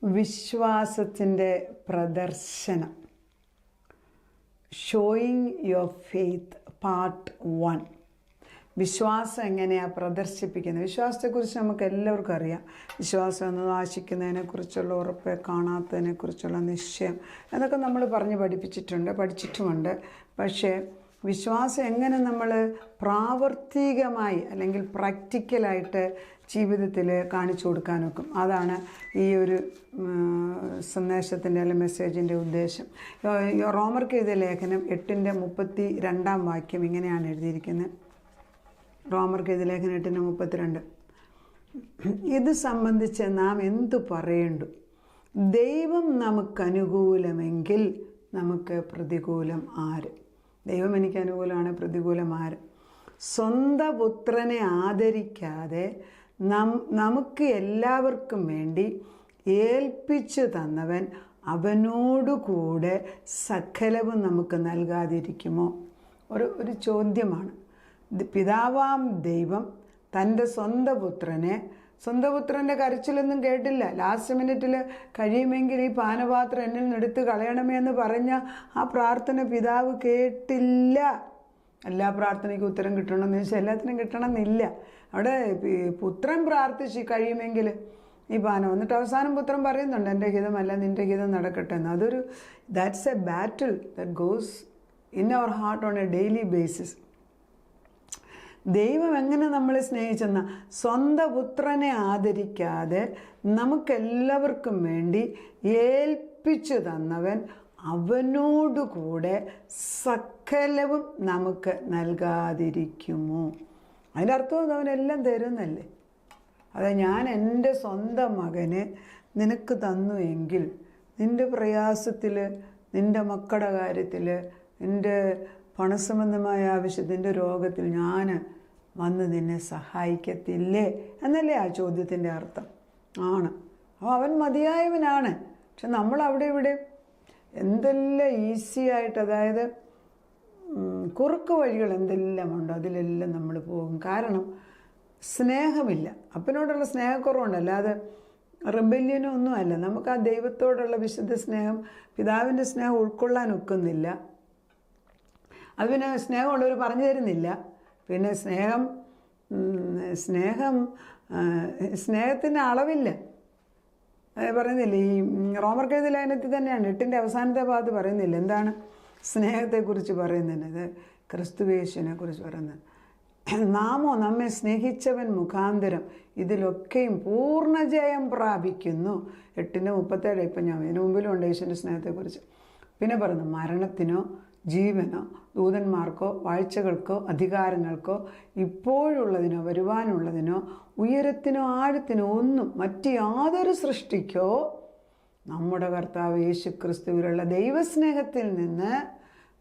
വിശ്വാസത്തിൻ്റെ പ്രദർശനം. Showing your faith part 1. വിശ്വാസം എങ്ങനെയാണ് പ്രദർശിപ്പിക്കുന്നത്? വിശ്വാസത്തെക്കുറിച്ച് നമുക്ക് എല്ലാവർക്കും അറിയാം. വിശ്വാസം എന്നത് ആശിക്കുന്നതിനെക്കുറിച്ചുള്ള ഉറപ്പ്, കാണാത്തതിനെക്കുറിച്ചുള്ള നിശ്ചയം എന്നൊക്കെ നമ്മൾ പഠിച്ചിട്ടുമുണ്ട്. പക്ഷേ വിശ്വാസം എങ്ങനെ നമ്മൾ പ്രാവർത്തികമായി അല്ലെങ്കിൽ പ്രാക്ടിക്കലായിട്ട് ജീവിതത്തിൽ കാണിച്ചു കൊടുക്കാൻ നോക്കും, അതാണ് ഈ ഒരു സന്ദേശത്തിൻ്റെ അല്ലെങ്കിൽ മെസ്സേജിൻ്റെ ഉദ്ദേശം. റോമർക്ക് എഴുതിയ ലേഖനം 8:32 ഇങ്ങനെയാണ് എഴുതിയിരിക്കുന്നത്. റോമർക്ക് എഴുതിയ ലേഖനം 8:32. ഇത് സംബന്ധിച്ച് നാം എന്തു പറയേണ്ടു? ദൈവം നമുക്കനുകൂലമെങ്കിൽ നമുക്ക് പ്രതികൂലം ആര്? ദൈവം എനിക്ക് അനുകൂലമാണ്, പ്രതികൂലം ആര്? സ്വന്തം പുത്രനെ ആദരിക്കാതെ നമുക്ക് എല്ലാവർക്കും വേണ്ടി ഏൽപ്പിച്ചു തന്നവൻ അവനോടുകൂടെ സകലവും നമുക്ക് നൽകാതിരിക്കുമോ? ഒരു ചോദ്യമാണ്. പിതാവാം ദൈവം തൻ്റെ സ്വന്തം പുത്രൻ്റെ കരച്ചിലൊന്നും കേട്ടില്ല. ലാസ്റ്റ് മിനിറ്റിൽ കഴിയുമെങ്കിൽ ഈ പാനപാത്രം എന്നിൽ നിന്ന് എടുത്ത് കളയണമേ എന്ന് പറഞ്ഞ ആ പ്രാർത്ഥന പിതാവ് കേട്ടില്ല. എല്ലാ പ്രാർത്ഥനയ്ക്കും ഉത്തരം കിട്ടണമെന്ന് ചോദിച്ചാൽ എല്ലാത്തിനും കിട്ടണമെന്നില്ല. അവിടെ പുത്രൻ പ്രാർത്ഥിച്ച് കഴിയുമെങ്കിൽ ഈ പാനം, എന്നിട്ട് അവസാനം പുത്രൻ പറയുന്നുണ്ട് എൻ്റെ ഹിതമല്ല നിൻ്റെ ഹിതം നടക്കട്ടെ എന്ന്. That's a battle that goes in our heart on a daily basis. ദൈവം എങ്ങനെ നമ്മളെ സ്നേഹിച്ചെന്ന സ്വന്തം പുത്രനെ ആദരിക്കാതെ നമുക്കെല്ലാവർക്കും വേണ്ടി ഏൽപ്പിച്ചു തന്നവൻ അവനോടുകൂടെ സകലവും നമുക്ക് നൽകാതിരിക്കുമോ? അതിൻ്റെ അർത്ഥം അവനെല്ലാം തരുന്നല്ലേ. അതെ, ഞാൻ എൻ്റെ സ്വന്തം മകനെ നിനക്ക് തന്നു എങ്കിൽ നിൻ്റെ പ്രയാസത്തിൽ, നിൻ്റെ മക്കളുടെ കാര്യത്തിൽ, നിൻ്റെ പണസംബന്ധമായ ആവശ്യത്തിൻ്റെ രോഗത്തിൽ ഞാൻ വന്ന് നിന്നെ സഹായിക്കത്തില്ലേ എന്നല്ലേ ആ ചോദ്യത്തിൻ്റെ അർത്ഥം. ആണ്. അപ്പോൾ അവൻ മതിയായവനാണ്. പക്ഷെ നമ്മൾ അവിടെ ഇവിടെ എന്തെല്ലാം ഈസിയായിട്ട്, അതായത് കുറുക്ക് വഴികൾ എന്തെല്ലാം ഉണ്ടോ അതിലെല്ലാം നമ്മൾ പോകും. കാരണം സ്നേഹമില്ല. അപ്പനോടുള്ള സ്നേഹക്കുറവുണ്ട്, അല്ലാതെ റിബല്യനോ ഒന്നുമല്ല. നമുക്ക് ആ ദൈവത്തോടുള്ള വിശുദ്ധ സ്നേഹം, പിതാവിൻ്റെ സ്നേഹം ഉൾക്കൊള്ളാൻ ഒക്കുന്നില്ല. അത് പിന്നെ സ്നേഹമുള്ളവർ പറഞ്ഞു തരുന്നില്ല. പിന്നെ സ്നേഹത്തിന് അളവില്ല. പറയുന്നില്ല, ഈ റോമർക്ക് എഴുതിയ ലേഖനത്തിൽ തന്നെയാണ് 8ന്റെ അവസാനത്തെ ഭാഗത്ത് പറയുന്നില്ല എന്താണ് സ്നേഹത്തെക്കുറിച്ച് പറയുന്നത്? ക്രിസ്തുയേശുവിനെ കുറിച്ച് പറയുന്നത്. നാമോ നമ്മെ സ്നേഹിച്ചവൻ മുഖാന്തരം ഇതിലൊക്കെയും പൂർണ്ണജയം പ്രാപിക്കുന്നു. 8:37. ഇപ്പം ഞാൻ ഇതിനു മുമ്പിലുണ്ട് യേശുവിൻ്റെ സ്നേഹത്തെക്കുറിച്ച്. പിന്നെ പറയുന്നു, മരണത്തിനോ ജീവനോ ദൂതന്മാർക്കോ വാഴ്ചകൾക്കോ അധികാരങ്ങൾക്കോ ഇപ്പോഴുള്ളതിനോ വരുവാനുള്ളതിനോ ഉയരത്തിനോ ആഴത്തിനോ ഒന്നും മറ്റ് യാതൊരു സൃഷ്ടിക്കോ നമ്മുടെ കർത്താവ് യേശു ക്രിസ്തുവിലുള്ള ദൈവസ്നേഹത്തിൽ നിന്ന്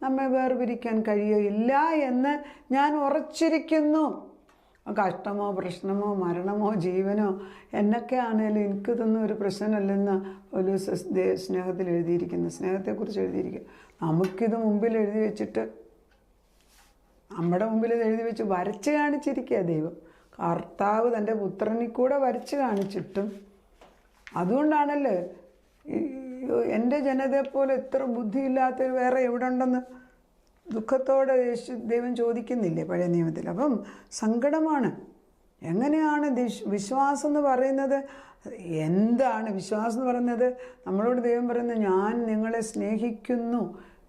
നമ്മെ വേർപിരിക്കാൻ കഴിയില്ല എന്ന് ഞാൻ ഉറച്ചിരിക്കുന്നു. കഷ്ടമോ പ്രശ്നമോ മരണമോ ജീവനോ എന്നൊക്കെ ആണെങ്കിലും എനിക്കിതൊന്നും ഒരു പ്രശ്നമല്ലെന്ന് ഒരു സ്നേഹത്തിൽ എഴുതിയിരിക്കുന്നു, സ്നേഹത്തെക്കുറിച്ച് എഴുതിയിരിക്കുക. നമുക്കിത് മുമ്പിൽ എഴുതി വെച്ചിട്ട്, നമ്മുടെ മുമ്പിൽ ഇത് എഴുതി വെച്ച് വരച്ച് കാണിച്ചിരിക്കുക ദൈവം. കർത്താവ് തൻ്റെ പുത്രനിൽ കൂടെ വരച്ച് കാണിച്ചിട്ടും. അതുകൊണ്ടാണല്ലേ എൻ്റെ ജനതയെപ്പോലെ എത്ര ബുദ്ധിയില്ലാത്തവർ വേറെ എവിടെ ഉണ്ടെന്ന് ദുഃഖത്തോടെ ദൈവം ചോദിക്കുന്നില്ലേ പഴയ നിയമത്തിൽ? അപ്പം സങ്കടമാണ്. എങ്ങനെയാണ് വിശ്വാസം എന്ന് പറയുന്നത്? എന്താണ് വിശ്വാസം എന്ന് പറയുന്നത്? നമ്മളോട് ദൈവം പറയുന്നത്, ഞാൻ നിങ്ങളെ സ്നേഹിക്കുന്നു,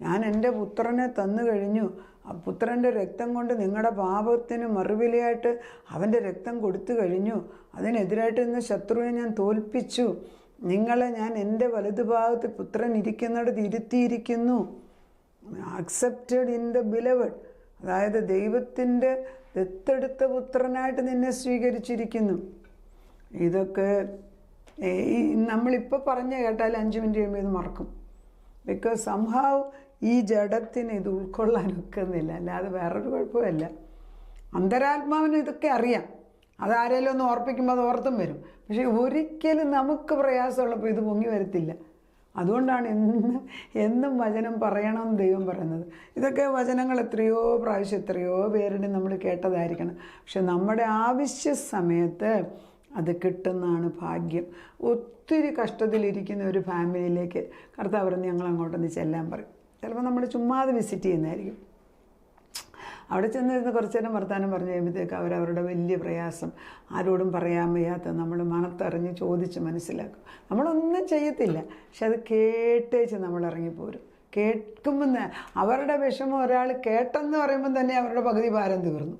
ഞാൻ എൻ്റെ പുത്രനെ തന്നു കഴിഞ്ഞു, ആ പുത്രൻ്റെ രക്തം കൊണ്ട് നിങ്ങളുടെ പാപത്തിന് മറുവിലയായിട്ട് അവൻ്റെ രക്തം കൊടുത്തു കഴിഞ്ഞു, അതിനെതിരായിട്ട് ഇന്ന് ശത്രുവിനെ ഞാൻ തോൽപ്പിച്ചു, നിങ്ങളെ ഞാൻ എൻ്റെ വലതുഭാഗത്ത് പുത്രൻ ഇരിക്കുന്നിടത്ത് ഇരുത്തിയിരിക്കുന്നു. അക്സെപ്റ്റഡ് ഇൻ ദ ബിലവഡ്, അതായത് ദൈവത്തിൻ്റെ ദത്തെടുത്ത പുത്രനായിട്ട് നിന്നെ സ്വീകരിച്ചിരിക്കുന്നു. ഇതൊക്കെ നമ്മളിപ്പോൾ പറഞ്ഞു കേട്ടാൽ 5 മിനിറ്റ് കഴിയുമ്പോൾ ഇത് മറക്കും. ബിക്കോസ് സംഹാവ് ഈ ജഡത്തിന് ഇത് ഉൾക്കൊള്ളാൻ ഒക്കുന്നില്ല. അല്ലാതെ വേറൊരു കുഴപ്പമില്ല. അന്തരാത്മാവിന് ഇതൊക്കെ അറിയാം. അതാരേലും ഒന്ന് ഓർപ്പിക്കുമ്പോൾ അത് ഓർത്തും വരും. പക്ഷേ ഒരിക്കലും നമുക്ക് പ്രയാസമുള്ളപ്പോൾ ഇത് പൊങ്ങി വരത്തില്ല. അതുകൊണ്ടാണ് എന്നും വചനം പറയണം ദൈവം പറയുന്നത്. ഇതൊക്കെ വചനങ്ങൾ എത്രയോ പ്രാവശ്യം എത്രയോ പേരുടെ നമ്മൾ കേട്ടതായിരിക്കണം. പക്ഷെ നമ്മുടെ ആവശ്യ സമയത്ത് അത് കിട്ടുന്നതാണ് ഭാഗ്യം. ഒത്തിരി കഷ്ടത്തിലിരിക്കുന്ന ഒരു ഫാമിലിയിലേക്ക് കർത്താവ് പറഞ്ഞ് ഞങ്ങൾ അങ്ങോട്ടൊന്ന് ചെല്ലാൻ പറയും. ചിലപ്പോൾ നമ്മൾ ചുമ്മാതെ വിസിറ്റ് ചെയ്യുന്നതായിരിക്കും. അവിടെ ചെന്നിരുന്ന് കുറച്ച് നേരം വർത്താനം പറഞ്ഞു കഴിയുമ്പോഴത്തേക്ക് അവരവരുടെ വലിയ പ്രയാസം ആരോടും പറയാൻ വയ്യാത്ത നമ്മൾ മണത്തറിഞ്ഞ് ചോദിച്ച് മനസ്സിലാക്കും. നമ്മളൊന്നും ചെയ്യത്തില്ല, പക്ഷെ അത് കേട്ടേച്ച് നമ്മൾ ഇറങ്ങിപ്പോരും. കേൾക്കുമ്പോൾ അവരുടെ വിഷമം ഒരാൾ കേട്ടെന്ന് പറയുമ്പം തന്നെ അവരുടെ പകുതി ഭാരം തീർന്നു.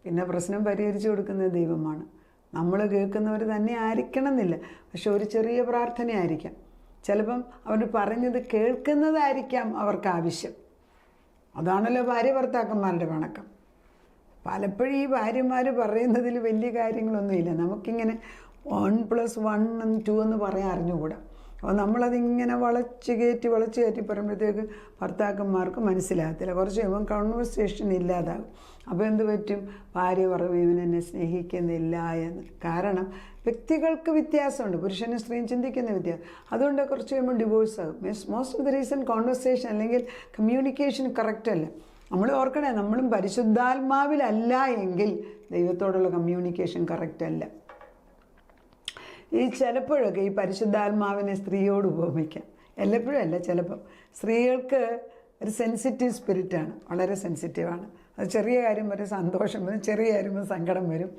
പിന്നെ പ്രശ്നം പരിഹരിച്ചു കൊടുക്കുന്നത് ദൈവമാണ്. നമ്മൾ കേൾക്കുന്നവർ തന്നെ ആയിരിക്കണം എന്നില്ല, പക്ഷെ ഒരു ചെറിയ പ്രാർത്ഥനയായിരിക്കാം. ചിലപ്പം അവർ പറഞ്ഞത് കേൾക്കുന്നതായിരിക്കാം അവർക്ക് ആവശ്യം. അതാണല്ലോ ഭാര്യ ഭർത്താക്കന്മാരുടെ വണക്കം. പലപ്പോഴും ഈ ഭാര്യമാർ പറയുന്നതിൽ വലിയ കാര്യങ്ങളൊന്നുമില്ല. നമുക്കിങ്ങനെ 1+1 2 എന്ന് പറയാൻ അറിഞ്ഞുകൂടാ. അപ്പോൾ നമ്മളതിങ്ങനെ വളച്ച് കയറ്റി പറയുമ്പോഴത്തേക്ക് ഭർത്താക്കന്മാർക്ക് മനസ്സിലാകത്തില്ല. കുറച്ച് കഴിയുമ്പം കോൺവെർസേഷൻ ഇല്ലാതാകും. അപ്പോൾ എന്ത് പറ്റും? ഭാര്യ പറയും ഇവൻ എന്നെ സ്നേഹിക്കുന്നില്ല എന്ന്. കാരണം വ്യക്തികൾക്ക് വ്യത്യാസമുണ്ട്, പുരുഷനും സ്ത്രീയും ചിന്തിക്കുന്ന വ്യത്യാസം. അതുകൊണ്ട് കുറച്ച് കഴിയുമ്പോൾ ഡിവോഴ്സ് ആകും. Most of the reason conversation അല്ലെങ്കിൽ കമ്മ്യൂണിക്കേഷൻ കറക്റ്റ് അല്ല. നമ്മൾ ഓർക്കണേ, നമ്മളും പരിശുദ്ധാത്മാവിലല്ല എങ്കിൽ ദൈവത്തോടുള്ള കമ്മ്യൂണിക്കേഷൻ കറക്റ്റ് അല്ല. ഈ ചിലപ്പോഴൊക്കെ ഈ പരിശുദ്ധാത്മാവിനെ സ്ത്രീയോട് ഉപമിക്കാം. എല്ലാപ്പോഴും അല്ല, ചിലപ്പം. സ്ത്രീകൾക്ക് ഒരു സെൻസിറ്റീവ് സ്പിരിറ്റാണ്, വളരെ സെൻസിറ്റീവാണ്. അത് ചെറിയ കാര്യം വരെ സന്തോഷം വരും, ചെറിയ കാര്യം വരെ സങ്കടം വരും.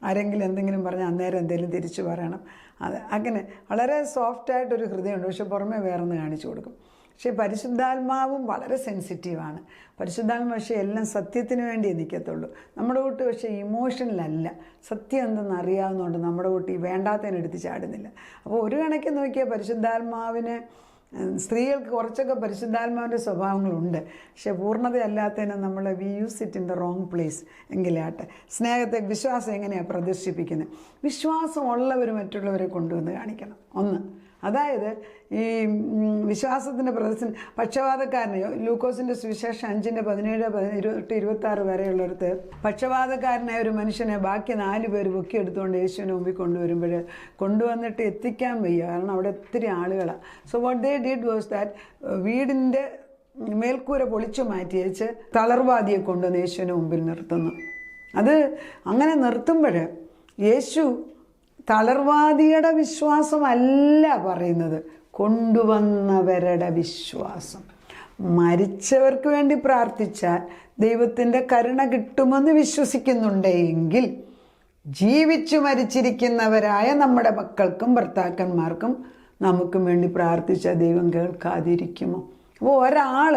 ആരെങ്കിലും എന്തെങ്കിലും പറഞ്ഞാൽ അന്നേരം എന്തെങ്കിലും തിരിച്ചു പറയണം. അത് അങ്ങനെ വളരെ സോഫ്റ്റായിട്ടൊരു ഹൃദയമുണ്ട്, പക്ഷെ പുറമെ വേറൊന്ന് കാണിച്ചു കൊടുക്കും. പക്ഷേ പരിശുദ്ധാത്മാവും വളരെ സെൻസിറ്റീവാണ്. പരിശുദ്ധാത്മ പക്ഷേ എല്ലാം സത്യത്തിന് വേണ്ടി നിൽക്കത്തുള്ളൂ. നമ്മുടെ കൂട്ട് പക്ഷേ ഇമോഷണലല്ല, സത്യം എന്തെന്ന് അറിയാവുന്നതുകൊണ്ട് നമ്മുടെ കൂട്ടി വേണ്ടാത്തതിനെടുത്ത് ചാടുന്നില്ല. അപ്പോൾ ഒരു കണക്ക് നോക്കിയാൽ പരിശുദ്ധാത്മാവിന് സ്ത്രീകൾക്ക് കുറച്ചൊക്കെ പരിശുദ്ധാത്മാവിൻ്റെ സ്വഭാവങ്ങളുണ്ട്. പക്ഷേ പൂർണ്ണതയല്ലാത്തതിന് നമ്മൾ we use it in the wrong place എങ്കിലാട്ടെ. സ്നേഹത്തെ, വിശ്വാസം എങ്ങനെയാണ് പ്രദർശിപ്പിക്കുന്നത്? വിശ്വാസമുള്ളവർ മറ്റുള്ളവരെ കൊണ്ടുവന്ന് കാണിക്കണം. ഒന്ന്, അതായത് ഈ വിശ്വാസത്തിൻ്റെ പ്രദർശനം. പക്ഷപാതക്കാരനെ ലൂക്കോസിൻ്റെ സുവിശേഷം 5:17-26 വരെയുള്ളിടത്ത് പക്ഷപാതക്കാരനായ ഒരു മനുഷ്യനെ ബാക്കി 4 പേര് പൊക്കിയെടുത്തുകൊണ്ട് യേശുവിന് മുമ്പിൽ കൊണ്ടുവന്നിട്ട് എത്തിക്കാൻ വയ്യ, കാരണം അവിടെ ഒത്തിരി ആളുകളാണ്. So what they did was that, വീടിൻ്റെ മേൽക്കൂര പൊളിച്ചു മാറ്റിയേച്ച് തളർവാദിയെ കൊണ്ടുവന്ന് യേശുവിന് മുമ്പിൽ നിർത്തുന്നു. അത് അങ്ങനെ നിർത്തുമ്പോൾ യേശു തളർവാദിയുടെ വിശ്വാസമല്ല പറയുന്നത്, കൊണ്ടുവന്നവരുടെ വിശ്വാസം. മരിച്ചവർക്ക് വേണ്ടി പ്രാർത്ഥിച്ചാൽ ദൈവത്തിൻ്റെ കരുണ കിട്ടുമെന്ന് വിശ്വസിക്കുന്നുണ്ടെങ്കിൽ ജീവിച്ചു മരിച്ചിരിക്കുന്നവരായ നമ്മുടെ മക്കൾക്കും ഭർത്താക്കന്മാർക്കും നമുക്കും വേണ്ടി പ്രാർത്ഥിച്ചാൽ ദൈവം കേൾക്കാതിരിക്കുമോ? അപ്പോൾ ഒരാൾ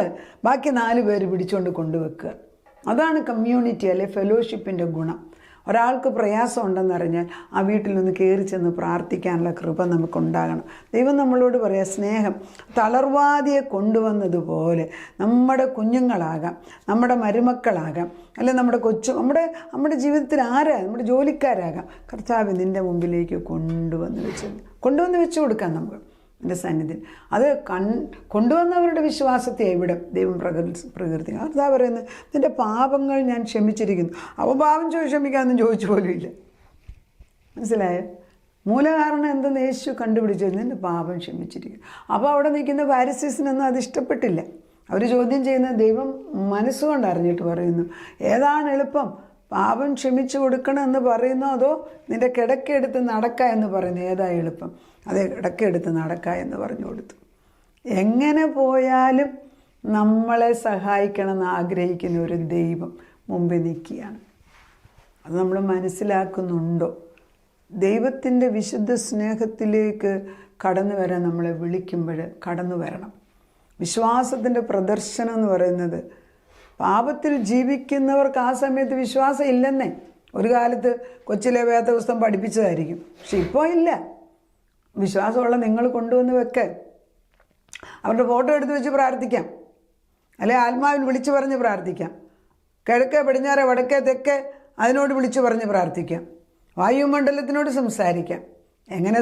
ബാക്കി 4 പേര് പിടിച്ചുകൊണ്ട് കൊണ്ടുവെക്കുക. അതാണ് കമ്മ്യൂണിറ്റി അല്ലെ ഫെലോഷിപ്പിൻ്റെ ഗുണം. ഒരാൾക്ക് പ്രയാസം ഉണ്ടെന്നറിഞ്ഞാൽ ആ വീട്ടിൽ നിന്ന് കയറി ചെന്ന് പ്രാർത്ഥിക്കാനുള്ള കൃപ നമുക്കുണ്ടാകണം. ദൈവം നമ്മളോട് പറയാം, സ്നേഹം തളർവാദിയെ കൊണ്ടുവന്നതുപോലെ നമ്മുടെ കുഞ്ഞുങ്ങളാകാം, നമ്മുടെ മരുമക്കളാകാം, അല്ലെ നമ്മുടെ നമ്മുടെ ജീവിതത്തിൽ നമ്മുടെ ജോലിക്കാരാകാം. കർത്താവ് നിൻ്റെ മുമ്പിലേക്ക് കൊണ്ടുവന്ന് വെച്ച് കൊടുക്കാം നമുക്ക് എൻ്റെ സാന്നിധ്യം. അത് കൊണ്ടുവന്നവരുടെ വിശ്വാസത്തെ ഇവിടെ ദൈവം പ്രകൃതി. അതാ പറയുന്നത്, നിൻ്റെ പാപങ്ങൾ ഞാൻ ക്ഷമിച്ചിരിക്കുന്നു. അവ പാപം ക്ഷമിക്കാമെന്ന് ചോദിച്ചു പോലും ഇല്ല. മനസ്സിലായോ? മൂലകാരണം എന്തെന്ന് യേശു കണ്ടുപിടിച്ചു, നിൻ്റെ പാപം ക്ഷമിച്ചിരിക്കുന്നു. അപ്പോൾ അവിടെ നിൽക്കുന്ന ഫാരിസീസിനൊന്നും അത് ഇഷ്ടപ്പെട്ടില്ല. അവർ ചോദ്യം ചെയ്യുന്നത് ദൈവം മനസ്സുകൊണ്ട് അറിഞ്ഞിട്ട് പറയുന്നു, ഏതാണ് എളുപ്പം, പാപം ക്ഷമിച്ചു കൊടുക്കണമെന്ന് പറയുന്നോ അതോ നിൻ്റെ കിടക്കെടുത്ത് നടക്കുക എന്ന് പറയുന്നു? ഏതാ എളുപ്പം? അതേ, കിടക്കെടുത്ത് നടക്കുക എന്ന് പറഞ്ഞു കൊടുത്തു. എങ്ങനെ പോയാലും നമ്മളെ സഹായിക്കണമെന്ന് ആഗ്രഹിക്കുന്ന ഒരു ദൈവം മുമ്പിൽ നിൽക്കുകയാണ്. അത് നമ്മൾ മനസ്സിലാക്കുന്നുണ്ടോ? ദൈവത്തിൻ്റെ വിശുദ്ധ സ്നേഹത്തിലേക്ക് കടന്നു വരാൻ നമ്മളെ വിളിക്കുമ്പോൾ കടന്നു വരണം. വിശ്വാസത്തിൻ്റെ പ്രദർശനം എന്ന് പറയുന്നത്, പാപത്തിൽ ജീവിക്കുന്നവർക്ക് ആ സമയത്ത് വിശ്വാസം ഇല്ലെന്നേ. ഒരു കാലത്ത് കൊച്ചിലെ വേദപുസ്തകം പഠിപ്പിച്ചതായിരിക്കും, പക്ഷെ ഇപ്പോൾ ഇല്ല. വിശ്വാസമുള്ള നിങ്ങൾ കൊണ്ടുവന്ന് വെക്ക്. അവരുടെ ഫോട്ടോ എടുത്ത് വെച്ച് പ്രാർത്ഥിക്കാം, അല്ലെ ആത്മാവിൽ വിളിച്ചു പറഞ്ഞ് പ്രാർത്ഥിക്കാം. കിഴക്ക് പടിഞ്ഞാറ് വടക്കേ തെക്ക് അതിനോട് വിളിച്ചു പറഞ്ഞ് പ്രാർത്ഥിക്കാം. വായുമണ്ഡലത്തിനോട് സംസാരിക്കാം. എങ്ങനെ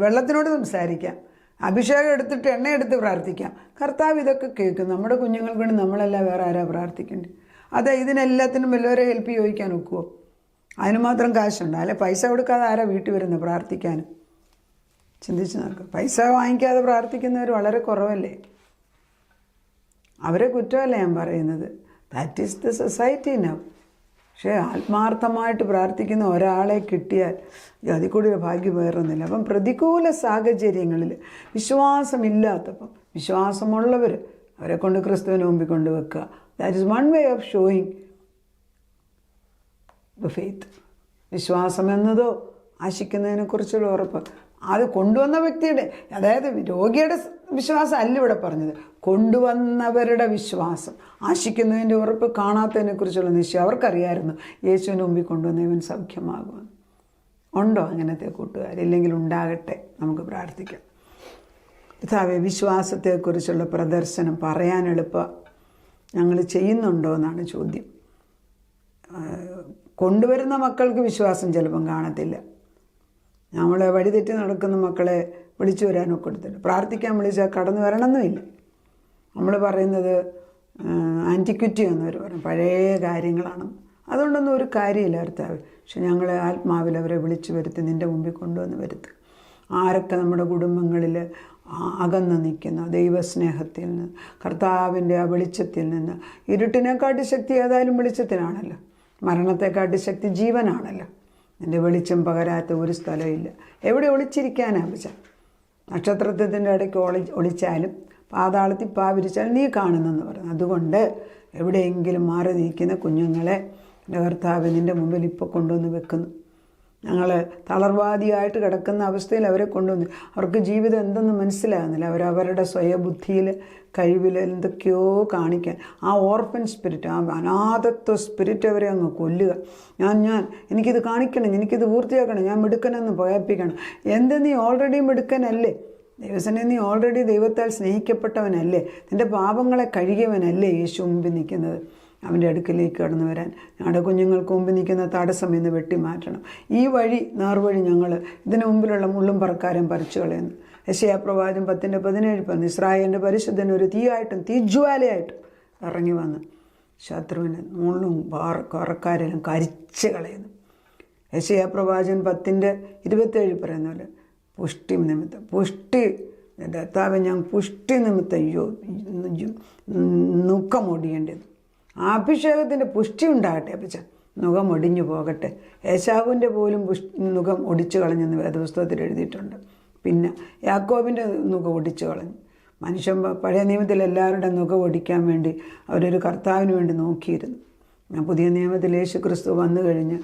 വെള്ളത്തിനോട് സംസാരിക്കാം. അഭിഷേകം എടുത്തിട്ട് എണ്ണ എടുത്ത് പ്രാർത്ഥിക്കാം. കർത്താവ് ഇതൊക്കെ കേൾക്കും. നമ്മുടെ കുഞ്ഞുങ്ങൾക്ക് വേണ്ടി നമ്മളല്ല വേറെ ആരാ പ്രാർത്ഥിക്കേണ്ടത്? അതെ, ഇതിനെല്ലാത്തിനും വല്ലവരെ ഹെൽപ്പ് ചോദിക്കാൻ ഒക്കുമോ? അതിന് മാത്രം കാശുണ്ടോ? അല്ലെ പൈസ കൊടുക്കാതെ ആരാ വീട്ടിൽ വരുന്നത് പ്രാർത്ഥിക്കാൻ? ചിന്തിച്ച് നോക്കുക. പൈസ വാങ്ങിക്കാതെ പ്രാർത്ഥിക്കുന്നവർ വളരെ കുറവല്ലേ? അവരെ കുറ്റമല്ല ഞാൻ പറയുന്നത്. That is the society now. പക്ഷേ ആത്മാർത്ഥമായിട്ട് പ്രാർത്ഥിക്കുന്ന ഒരാളെ കിട്ടിയാൽ അതിൽ കൂടി ഒരു ഭാഗ്യം വേറൊന്നുമില്ല. അപ്പം പ്രതികൂല സാഹചര്യങ്ങളിൽ വിശ്വാസമില്ലാത്തപ്പം വിശ്വാസമുള്ളവർ അവരെ കൊണ്ട് ക്രിസ്തുവിന് മുമ്പിൽ കൊണ്ടുവെക്കുക. That is one way of showing the faith. വിശ്വാസം എന്നതോ ആശിക്കുന്നതിനെക്കുറിച്ചുള്ള ഉറപ്പ് അത് കൊണ്ടുവന്ന വ്യക്തിയുടെ, അതായത് രോഗിയുടെ വിശ്വാസം അല്ല ഇവിടെ പറഞ്ഞത്, കൊണ്ടുവന്നവരുടെ വിശ്വാസം, ആശിക്കുന്നതിൻ്റെ ഉറപ്പ്, കാണാത്തതിനെക്കുറിച്ചുള്ള നിശ്ചയം. അവർക്കറിയായിരുന്നു യേശുവിന് മുമ്പിൽ കൊണ്ടുവന്നവൻ സൗഖ്യമാകുമെന്ന്. ഉണ്ടോ അങ്ങനത്തെ കൂട്ടുകാർ? ഇല്ലെങ്കിൽ ഉണ്ടാകട്ടെ, നമുക്ക് പ്രാർത്ഥിക്കാം. കർത്താവേ, വിശ്വാസത്തെക്കുറിച്ചുള്ള പ്രദർശനം പറയാൻ എളുപ്പം, ഞങ്ങൾ ചെയ്യുന്നുണ്ടോ എന്നാണ് ചോദ്യം. കൊണ്ടുവരുന്ന മക്കൾക്ക് വിശ്വാസം ചിലപ്പം കാണത്തില്ല. നമ്മളെ വഴിതെറ്റി നടക്കുന്ന മക്കളെ വിളിച്ചു വരാനൊക്കെ എടുത്തില്ല. പ്രാർത്ഥിക്കാൻ വിളിച്ചാൽ കടന്നു വരണമെന്നുമില്ല. നമ്മൾ പറയുന്നത് ആൻറ്റിക്വിറ്റി എന്നവർ പറയും, പഴയ കാര്യങ്ങളാണ്. അതുകൊണ്ടൊന്നും ഒരു കാര്യമില്ല കർത്താവ്. പക്ഷെ ഞങ്ങളെ ആത്മാവിൽ അവരെ വിളിച്ചു വരുത്തി നിൻ്റെ മുമ്പിൽ കൊണ്ടുവന്ന് വരുത്തുക. ആരൊക്കെ നമ്മുടെ കുടുംബങ്ങളിൽ അകന്ന് നിൽക്കുന്ന ദൈവസ്നേഹത്തിൽ നിന്ന്, കർത്താവിൻ്റെ ആ വെളിച്ചത്തിൽ നിന്ന്, ഇരുട്ടിനെക്കാട്ടി ശക്തി ഏതായാലും വെളിച്ചത്തിനാണല്ലോ, മരണത്തെക്കാട്ടി ശക്തി ജീവനാണല്ലോ. എൻ്റെ വെളിച്ചം പകരാത്ത ഒരു സ്ഥലമില്ല. എവിടെ ഒളിച്ചിരിക്കാനാണ് വെച്ചാൽ നക്ഷത്രത്തിൻ്റെ ഇടയ്ക്ക് ഒളിച്ചാലും പാതാളത്തിൽ പാവിരിച്ചാലും നീ കാണുന്നെന്ന് പറയുന്നത്. അതുകൊണ്ട് എവിടെയെങ്കിലും മാറി നിൽക്കുന്ന കുഞ്ഞുങ്ങളെ എൻ്റെ കർത്താവ് നിൻ്റെ മുമ്പിൽ ഇപ്പോൾ കൊണ്ടുവന്ന് വെക്കുന്നു. ഞങ്ങൾ തളർവാദിയായിട്ട് കിടക്കുന്ന അവസ്ഥയിൽ അവരെ കൊണ്ടുവന്ന്, അവർക്ക് ജീവിതം എന്തെന്ന് മനസ്സിലാകുന്നില്ല. അവരവരുടെ സ്വയബുദ്ധിയിൽ കഴിവിൽ എന്തൊക്കെയോ കാണിക്കാൻ, ആ ഓർഫൻ സ്പിരിറ്റ്, ആ അനാഥത്വ സ്പിരിറ്റ് അവരെ അങ്ങ് കൊല്ലുക. എനിക്കിത് കാണിക്കണം, എനിക്കിത് പൂർത്തിയാക്കണം, ഞാൻ മിടുക്കനെന്ന് പോയപ്പിക്കണം. നീ ഓൾറെഡി മിടുക്കനല്ലേ? ദൈവസനെ നീ ഓൾറെഡി ദൈവത്താൽ സ്നേഹിക്കപ്പെട്ടവനല്ലേ? നിൻ്റെ പാപങ്ങളെ കഴുകിയവനല്ലേ യേശു മുമ്പിൽ നിൽക്കുന്നത്? അവൻ്റെ അടുക്കിലേക്ക് കടന്നു വരാൻ ഞങ്ങളുടെ കുഞ്ഞുങ്ങൾക്ക് മുമ്പിൽ നിൽക്കുന്ന തടസ്സം ഇന്ന് വെട്ടിമാറ്റണം. ഈ വഴി നേർവഴി ഞങ്ങൾ ഇതിന് മുമ്പിലുള്ള മുള്ളും പറക്കാരും പറിച്ചു കളയുന്നു. യെശയ്യാ പ്രവാചകൻ 10:17 പറഞ്ഞു, ഇസ്രായേലിൻ്റെ പരിശുദ്ധൻ ഒരു തീയായിട്ടും തീജ്വാലയായിട്ടും ഇറങ്ങി വന്ന് ശത്രുവിനെ മുള്ളും പറക്കാരെല്ലാം കരിച്ച് കളയുന്നു. യെശയ്യാ പ്രവാചകൻ 10:27 പറയുന്ന പോലെ പുഷ്ടി നിമിത്തം, എൻ്റെ കർത്താവേ, ഞാൻ പുഷ്ടി നിമിത്തം നുഖമൊടിയേണ്ടത്. ആ അഭിഷേകത്തിൻ്റെ പുഷ്ടി ഉണ്ടാകട്ടെ അപ്പച്ച, നുഖം ഒടിഞ്ഞു പോകട്ടെ. ഏശാവിൻ്റെ പോലും നുഖം ഒടിച്ചു കളഞ്ഞെന്ന് വേദപുസ്തകത്തിൽ എഴുതിയിട്ടുണ്ട്. പിന്നെ യാക്കോബിൻ്റെ നുഖം ഒടിച്ചു കളഞ്ഞു. മനുഷ്യൻ പഴയ നിയമത്തിൽ എല്ലാവരുടെ നുഖം ഒടിക്കാൻ വേണ്ടി അവരൊരു കർത്താവിന് വേണ്ടി നോക്കിയിരുന്നു. പുതിയ നിയമത്തിൽ യേശു ക്രിസ്തു വന്നു കഴിഞ്ഞ്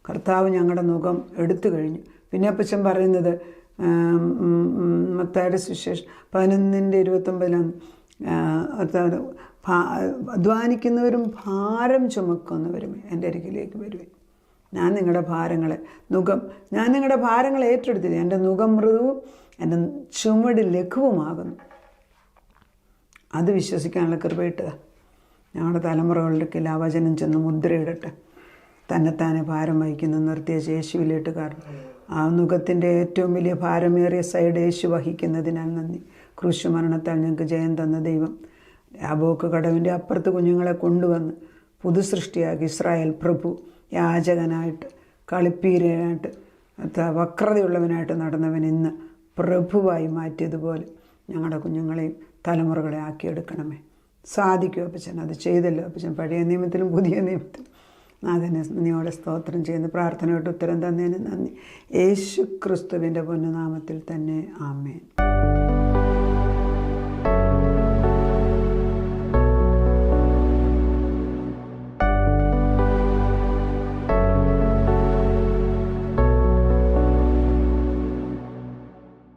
കർത്താവ് ഞങ്ങളുടെ നുഖം എടുത്തു കഴിഞ്ഞു. പിന്നെ അപ്പച്ചൻ പറയുന്നത് മത്തായിയുടെ സുവിശേഷം 11:29 അധ്വാനിക്കുന്നവരും ഭാരം ചുമക്കുന്നവരും എൻ്റെ അരികിലേക്ക് വരുവേ, ഞാൻ നിങ്ങളുടെ ഭാരങ്ങളെ ഏറ്റെടുത്തില്ല. എൻ്റെ നുഖം മൃദുവും എൻ്റെ ചുമട് ലഘുവുമാകുന്നു. അത് വിശ്വസിക്കാനുള്ള കൃപയിട്ടതാ. ഞങ്ങളുടെ തലമുറകളിലേക്ക് ആ വചനം ചെന്ന് മുദ്രയിടട്ടെ. തന്നെത്താനെ ഭാരം വഹിക്കുന്ന നിർത്തിയ യേശുവിലേട്ട് കാരണം ആ നുഖത്തിൻ്റെ ഏറ്റവും വലിയ ഭാരമേറിയ സൈഡ് യേശു വഹിക്കുന്നതിനാൽ നന്ദി. ക്രൂശ് മരണത്താൽ ഞങ്ങൾക്ക് ജയം തന്ന ദൈവം യാബോക്ക് കടവിൻ്റെ അപ്പുറത്ത് കുഞ്ഞുങ്ങളെ കൊണ്ടുവന്ന് പുതുസൃഷ്ടിയാക്കി ഇസ്രായേൽ പ്രഭു യാചകനായിട്ട്, കളിപ്പീരനായിട്ട്, വക്രതയുള്ളവനായിട്ട് നടന്നവൻ ഇന്ന് പ്രഭുവായി മാറ്റിയതുപോലെ ഞങ്ങളുടെ കുഞ്ഞുങ്ങളെയും തലമുറകളെ ആക്കിയെടുക്കണമേ. സാധിക്കും അപ്പച്ചൻ, അത് ചെയ്തല്ലോ അപ്പച്ചൻ. പഴയ നിയമത്തിലും പുതിയ നിയമത്തിലും നാഥനെ നീയോടെ സ്തോത്രം ചെയ്യുന്ന പ്രാർത്ഥനയോട്ട് ഉത്തരം തന്നതിന് നന്ദി. യേശു ക്രിസ്തുവിൻ്റെ പൊന്നുനാമത്തിൽ തന്നെ ആമേൻ.